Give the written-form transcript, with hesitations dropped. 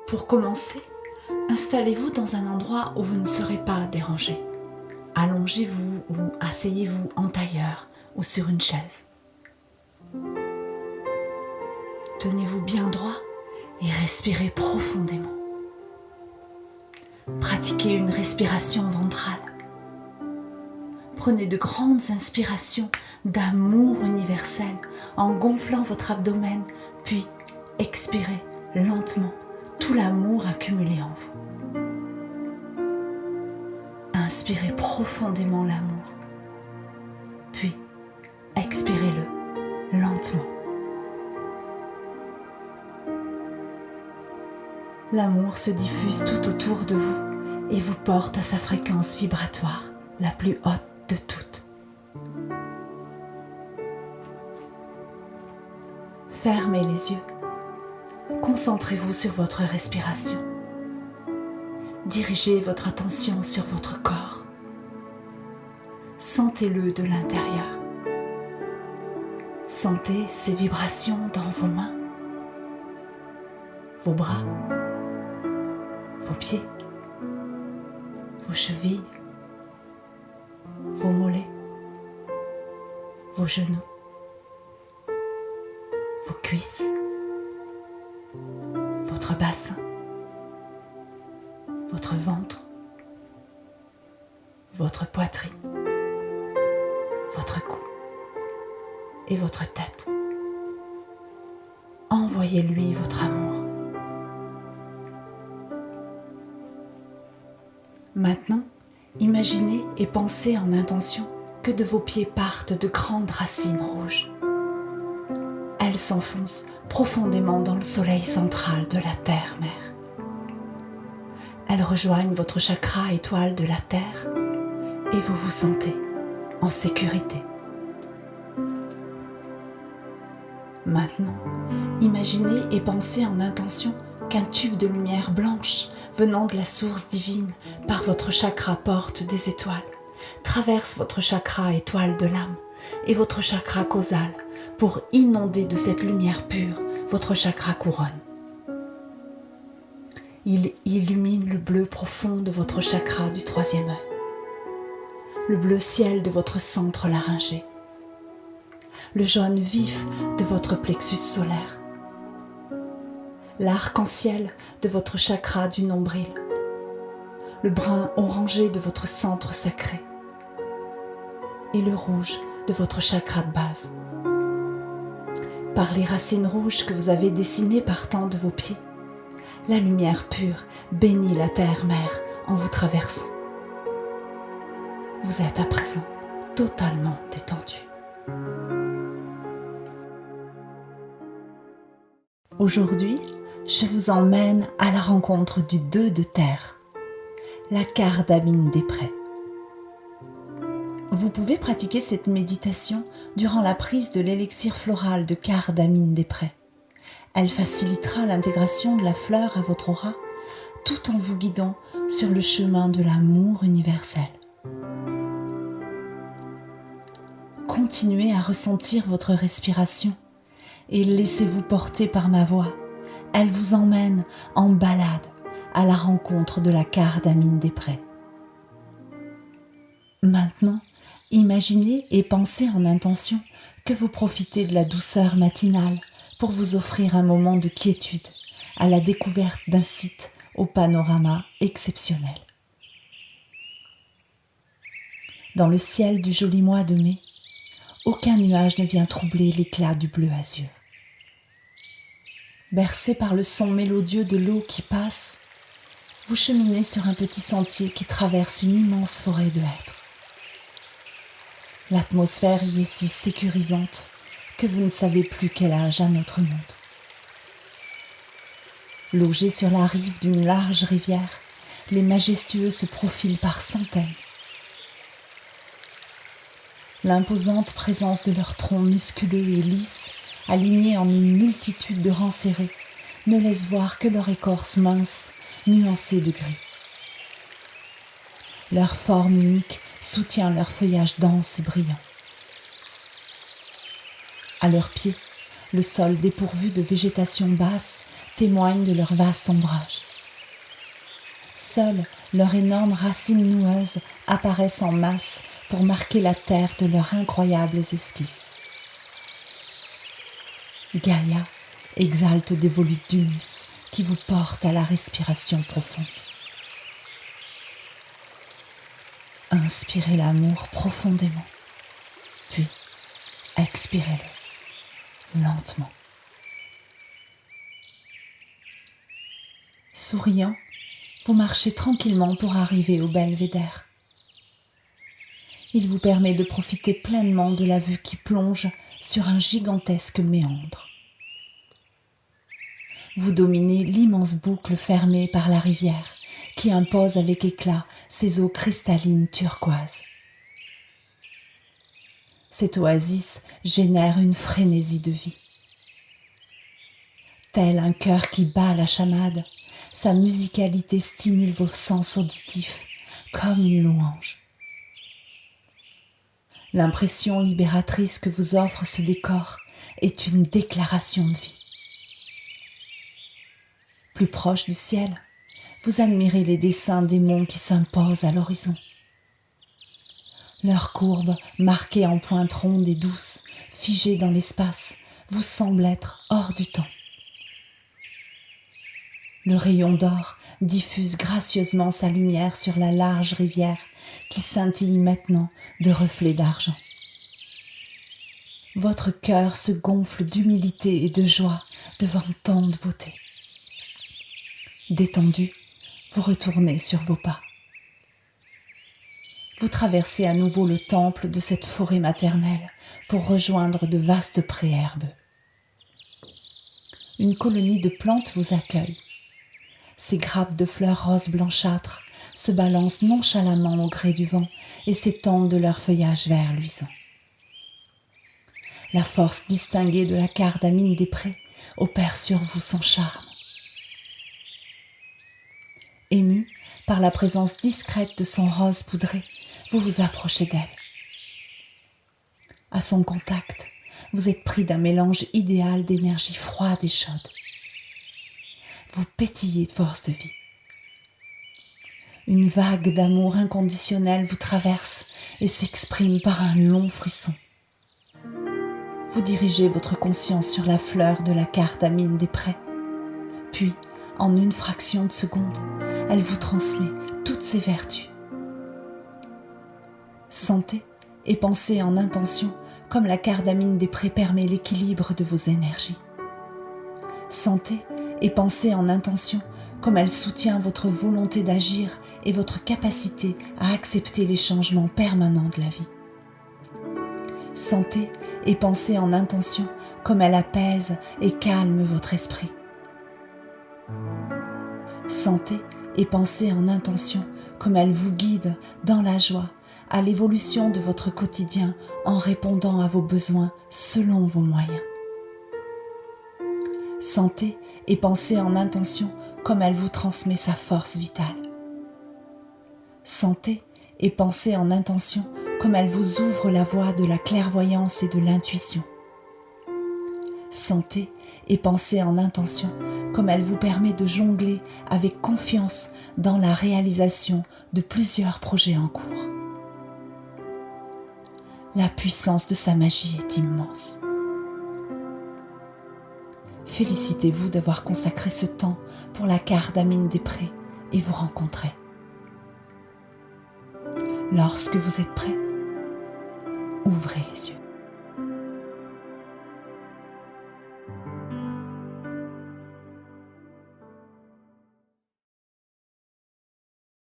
Pour commencer, installez-vous dans un endroit où vous ne serez pas dérangé. Allongez-vous ou asseyez-vous en tailleur ou sur une chaise. Tenez-vous bien droit et respirez profondément. Pratiquez une respiration ventrale. Prenez de grandes inspirations d'amour universel en gonflant votre abdomen, puis expirez lentement tout l'amour accumulé en vous. Inspirez profondément l'amour, puis expirez-le lentement. L'amour se diffuse tout autour de vous et vous porte à sa fréquence vibratoire, la plus haute de toutes. Fermez les yeux. Concentrez-vous sur votre respiration. Dirigez votre attention sur votre corps. Sentez-le de l'intérieur. Sentez ces vibrations dans vos mains, vos bras, vos pieds, vos chevilles, vos mollets, vos genoux, vos cuisses, votre bassin, votre ventre, votre poitrine, votre cou et votre tête. Envoyez-lui votre amour. Maintenant, imaginez et pensez en intention que de vos pieds partent de grandes racines rouges. Elles s'enfoncent profondément dans le soleil central de la terre-mère. Elles rejoignent votre chakra étoile de la terre et vous vous sentez en sécurité. Maintenant, imaginez et pensez en intention qu'un tube de lumière blanche venant de la source divine par votre chakra porte des étoiles, traverse votre chakra étoile de l'âme et votre chakra causal pour inonder de cette lumière pure votre chakra couronne. Il illumine le bleu profond de votre chakra du troisième œil, le bleu ciel de votre centre laryngé, le jaune vif de votre plexus solaire, l'arc-en-ciel de votre chakra du nombril, le brun orangé de votre centre sacré et le rouge de votre chakra de base. Par les racines rouges que vous avez dessinées partant de vos pieds, la lumière pure bénit la terre-mère en vous traversant. Vous êtes à présent totalement détendu. Aujourd'hui, je vous emmène à la rencontre du 2 de terre, la cardamine des prés. Vous pouvez pratiquer cette méditation durant la prise de l'élixir floral de cardamine des prés. Elle facilitera l'intégration de la fleur à votre aura tout en vous guidant sur le chemin de l'amour universel. Continuez à ressentir votre respiration et laissez-vous porter par ma voix. Elle vous emmène en balade à la rencontre de la cardamine des prés. Maintenant, imaginez et pensez en intention que vous profitez de la douceur matinale pour vous offrir un moment de quiétude à la découverte d'un site au panorama exceptionnel. Dans le ciel du joli mois de mai, aucun nuage ne vient troubler l'éclat du bleu azur. Bercé par le son mélodieux de l'eau qui passe, vous cheminez sur un petit sentier qui traverse une immense forêt de hêtres. L'atmosphère y est si sécurisante que vous ne savez plus quel âge a notre monde. Logés sur la rive d'une large rivière, les majestueux se profilent par centaines. L'imposante présence de leurs troncs musculeux et lisses, alignés en une multitude de rangs serrés, ne laisse voir que leur écorce mince, nuancée de gris. Leur forme unique soutient leur feuillage dense et brillant. À leurs pieds, Le sol dépourvu de végétation basse témoigne de leur vaste ombrage. Seules leurs énormes racines noueuses apparaissent en masse pour marquer la terre de leurs incroyables esquisses. Gaïa exalte des volutes d'humus qui vous portent à la respiration profonde. Inspirez l'amour profondément, puis expirez-le lentement. Souriant, vous marchez tranquillement pour arriver au belvédère. Il vous permet de profiter pleinement de la vue qui plonge sur un gigantesque méandre. Vous dominez l'immense boucle fermée par la rivière qui impose avec éclat ses eaux cristallines turquoises. Cette oasis génère une frénésie de vie. Tel un cœur qui bat la chamade, sa musicalité stimule vos sens auditifs comme une louange. L'impression libératrice que vous offre ce décor est une déclaration de vie. Plus proche du ciel, vous admirez les dessins des monts qui s'imposent à l'horizon. Leurs courbes, marquées en pointes rondes et douces, figées dans l'espace, vous semblent être hors du temps. Le rayon d'or diffuse gracieusement sa lumière sur la large rivière qui scintille maintenant de reflets d'argent. Votre cœur se gonfle d'humilité et de joie devant tant de beauté. Détendu, vous retournez sur vos pas. Vous traversez à nouveau le temple de cette forêt maternelle pour rejoindre de vastes prés herbeux. Une colonie de plantes vous accueille. Ces grappes de fleurs roses blanchâtres se balancent nonchalamment au gré du vent et s'étendent de leur feuillage vert luisant. La force distinguée de la cardamine des prés opère sur vous son charme. Ému par la présence discrète de son rose poudré, vous vous approchez d'elle. À son contact, vous êtes pris d'un mélange idéal d'énergie froide et chaude. Vous pétillez de force de vie. Une vague d'amour inconditionnel vous traverse et s'exprime par un long frisson. Vous dirigez votre conscience sur la fleur de la cardamine des prés. Puis, en une fraction de seconde, elle vous transmet toutes ses vertus. Sentez et pensez en intention comme la cardamine des prés permet l'équilibre de vos énergies. Sentez et pensez en intention comme elle soutient votre volonté d'agir et votre capacité à accepter les changements permanents de la vie. Sentez et pensez en intention comme elle apaise et calme votre esprit. Sentez et pensez en intention comme elle vous guide dans la joie à l'évolution de votre quotidien en répondant à vos besoins selon vos moyens. Sentez et pensez en intention comme elle vous transmet sa force vitale. Sentez et pensez en intention comme elle vous ouvre la voie de la clairvoyance et de l'intuition. Sentez et pensez en intention comme elle vous permet de jongler avec confiance dans la réalisation de plusieurs projets en cours. La puissance de sa magie est immense. Félicitez-vous d'avoir consacré ce temps pour la cardamine des prés et vous rencontrer. Lorsque vous êtes prêt, ouvrez les yeux.